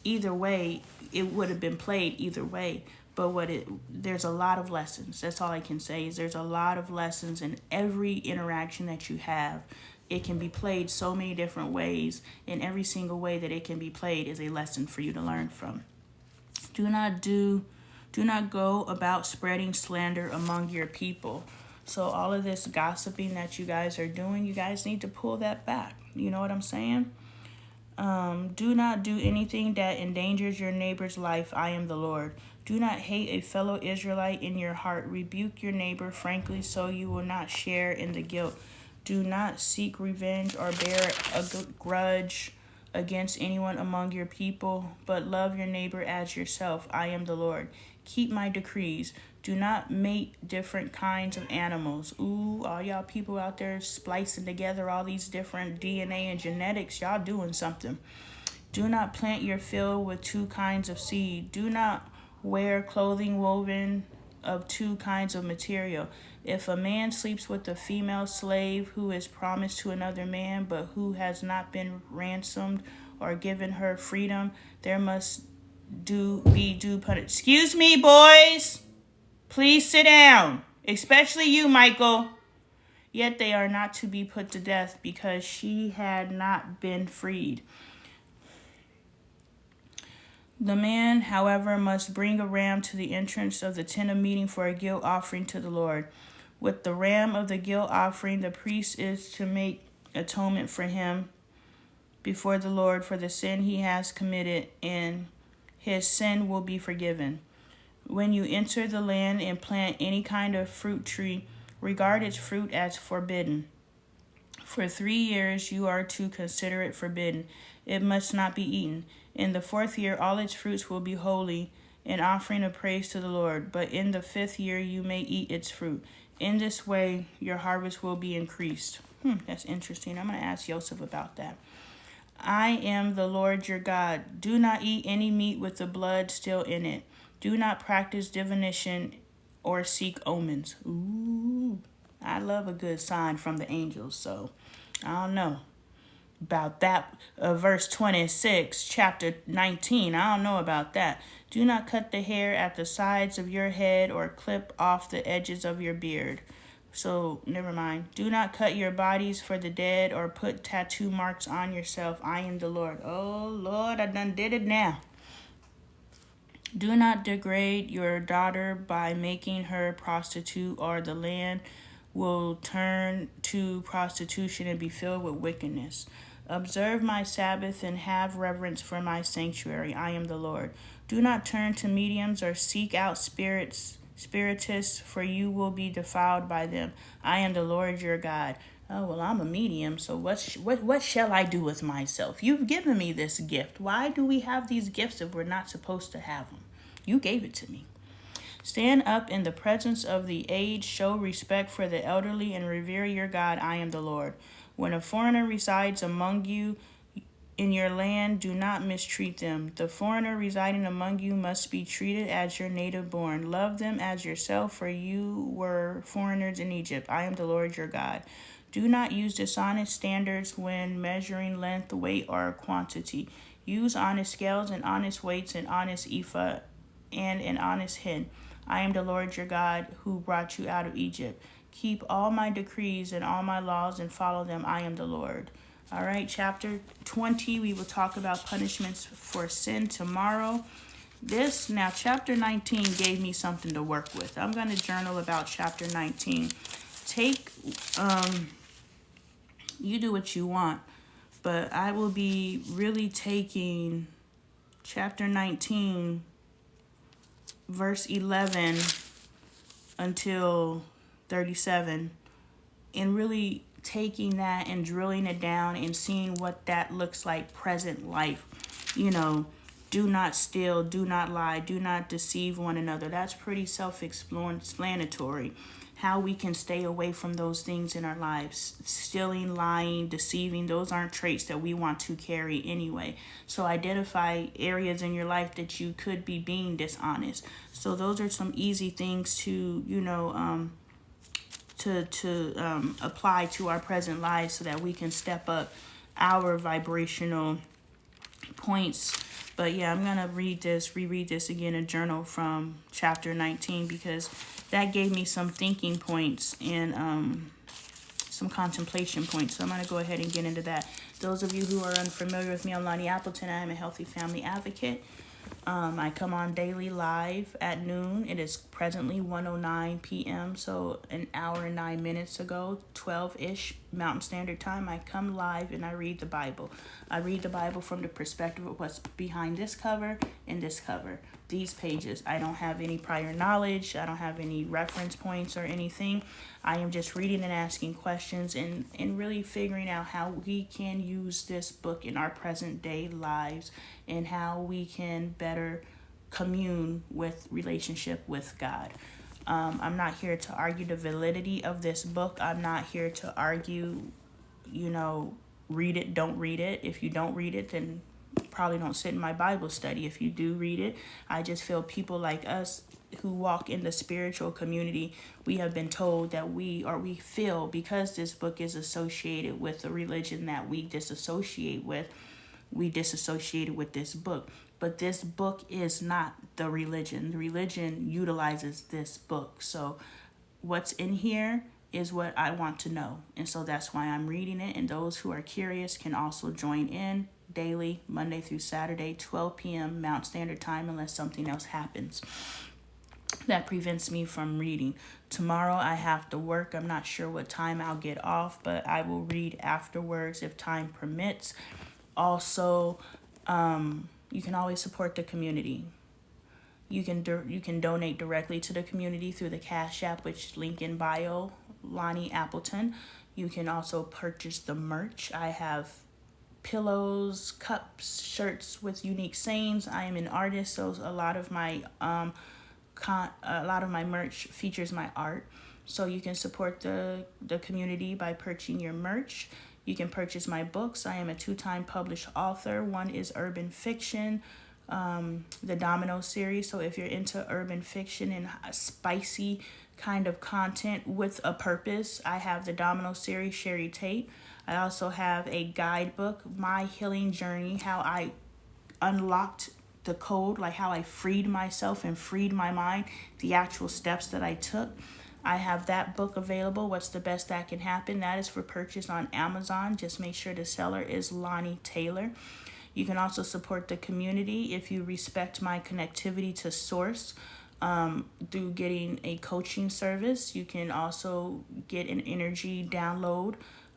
Either way, it would have been played either way. But there's a lot of lessons. That's all I can say is there's a lot of lessons in every interaction that you have. It can be played so many different ways, and every single way that it can be played is a lesson for you to learn from. Do not go about spreading slander among your people. So all of this gossiping that you guys are doing, you guys need to pull that back. You know what I'm saying? Do not do anything that endangers your neighbor's life. I am the Lord. Do not hate a fellow Israelite in your heart. Rebuke your neighbor frankly so you will not share in the guilt. Do not seek revenge or bear a grudge against anyone among your people, but love your neighbor as yourself. I am the Lord. Keep my decrees. Do not mate different kinds of animals. Ooh, all y'all people out there splicing together all these different DNA and genetics, y'all doing something. Do not plant your field with two kinds of seed. Do not wear clothing woven of two kinds of material. If a man sleeps with a female slave who is promised to another man, but who has not been ransomed or given her freedom, there must be due punishment. Excuse me, boys. Please sit down. Especially you, Michael. Yet they are not to be put to death because she had not been freed. The man, however, must bring a ram to the entrance of the tent of meeting for a guilt offering to the Lord. With the ram of the guilt offering, the priest is to make atonement for him before the Lord for the sin he has committed, and his sin will be forgiven. When you enter the land and plant any kind of fruit tree, regard its fruit as forbidden. For 3 years you are to consider it forbidden. It must not be eaten. In the 4th year all its fruits will be holy, an offering of praise to the Lord. But in the 5th year you may eat its fruit. In this way your harvest will be increased. That's interesting. I'm going to ask Joseph about that. I am the Lord your God. Do not eat any meat with the blood still in it. Do not practice divination or seek omens. Ooh, I love a good sign from the angels, so I don't know about that. Verse 26, chapter 19, I don't know about that. Do not cut the hair at the sides of your head or clip off the edges of your beard. So, never mind. Do not cut your bodies for the dead or put tattoo marks on yourself. I am the Lord. Oh, Lord, I done did it now. Do not degrade your daughter by making her prostitute, or the land will turn to prostitution and be filled with wickedness. Observe my Sabbath and have reverence for my sanctuary. I am the Lord. Do not turn to mediums or seek out spiritists, for you will be defiled by them. I am the Lord your God. Oh, well, I'm a medium, so what shall I do with myself? You've given me this gift. Why do we have these gifts if we're not supposed to have them? You gave it to me. Stand up in the presence of the aged, show respect for the elderly, and revere your God. I am the Lord. When a foreigner resides among you in your land, do not mistreat them. The foreigner residing among you must be treated as your native born. Love them as yourself, for you were foreigners in Egypt. I am the Lord your God. Do not use dishonest standards when measuring length, weight, or quantity. Use honest scales and honest weights, and honest ephah and an honest hin. I am the Lord your God who brought you out of Egypt. Keep all my decrees and all my laws and follow them. I am the Lord. All right, chapter 20, we will talk about punishments for sin tomorrow. Chapter 19 gave me something to work with. I'm going to journal about chapter 19. You do what you want, but I will be really taking chapter 19, verse 11 until 37, and really taking that and drilling it down and seeing what that looks like present life. Do not steal, do not lie, do not deceive one another. That's pretty self-explanatory. How we can stay away from those things in our lives. Stealing, lying, deceiving, those aren't traits that we want to carry anyway. So identify areas in your life that you could be being dishonest. So those are some easy things to, apply to our present lives so that we can step up our vibrational points. But yeah, I'm going to reread this again, a journal from chapter 19, because that gave me some thinking points and some contemplation points. So I'm going to go ahead and get into that. Those of you who are unfamiliar with me, I'm Lonnie Appleton. I am a healthy family advocate. I come on daily live at noon. It is presently 1:09 p.m. So an hour and 9 minutes ago, 12-ish Mountain Standard Time, I come live and I read the Bible. I read the Bible from the perspective of what's behind this cover and this cover. These pages. I don't have any prior knowledge. I don't have any reference points or anything. I am just reading and asking questions and really figuring out how we can use this book in our present day lives and how we can better commune with relationship with God. I'm not here to argue the validity of this book. I'm not here to argue, read it, don't read it. If you don't read it, then probably don't sit in my Bible study. If you do read it, I just feel people like us who walk in the spiritual community, we have been told that we feel because this book is associated with the religion that we disassociated with this book. But this book is not the religion. The religion utilizes this book. So what's in here is what I want to know. And so that's why I'm reading it. And those who are curious can also join in daily, Monday through Saturday, 12 p.m. Mountain Standard Time, unless something else happens. that prevents me from reading. Tomorrow I have to work. I'm not sure what time I'll get off, but I will read afterwards if time permits. Also, you can always support the community. You can donate directly to the community through the Cash App, which is link in bio, Lonnie Appleton. You can also purchase the merch. I have pillows, cups, shirts with unique sayings. I am an artist, so a lot of my merch features my art. So you can support the community by purchasing your merch. You can purchase my books. I am a 2-time published author. One is urban fiction, the Domino series. So if you're into urban fiction and spicy kind of content with a purpose, I have the Domino series, Sherry Tate. I also have a guidebook, My Healing Journey, how I unlocked the code, like how I freed myself and freed my mind, the actual steps that I took. I have that book available, What's the Best That Can Happen. That is for purchase on Amazon. Just make sure the seller is Lonnie Taylor. You can also support the community if you respect my connectivity to source through getting a coaching service. You can also get an energy download,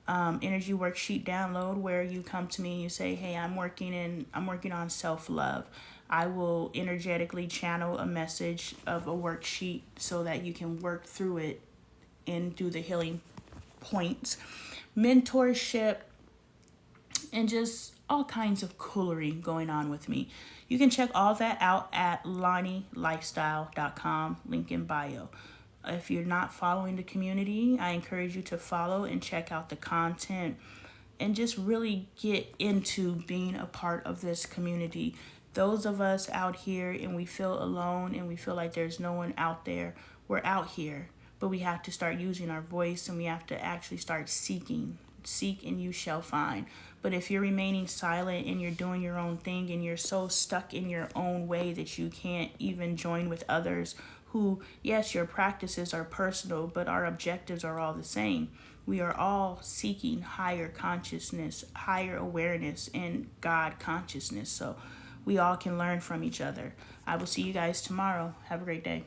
energy worksheet download, where you come to me and you say, hey, I'm working on self-love. I will energetically channel a message of a worksheet so that you can work through it and do the healing points, mentorship, and just all kinds of coolery going on with me. You can check all that out at LonnieLifestyle.com, link in bio. If you're not following the community, I encourage you to follow and check out the content and just really get into being a part of this community. Those of us out here and we feel alone and we feel like there's no one out there, we're out here, but we have to start using our voice and we have to actually start seeking. Seek and you shall find. But if you're remaining silent and you're doing your own thing and you're so stuck in your own way that you can't even join with others who, yes, your practices are personal, but our objectives are all the same. We are all seeking higher consciousness, higher awareness, and God consciousness. So we all can learn from each other. I will see you guys tomorrow. Have a great day.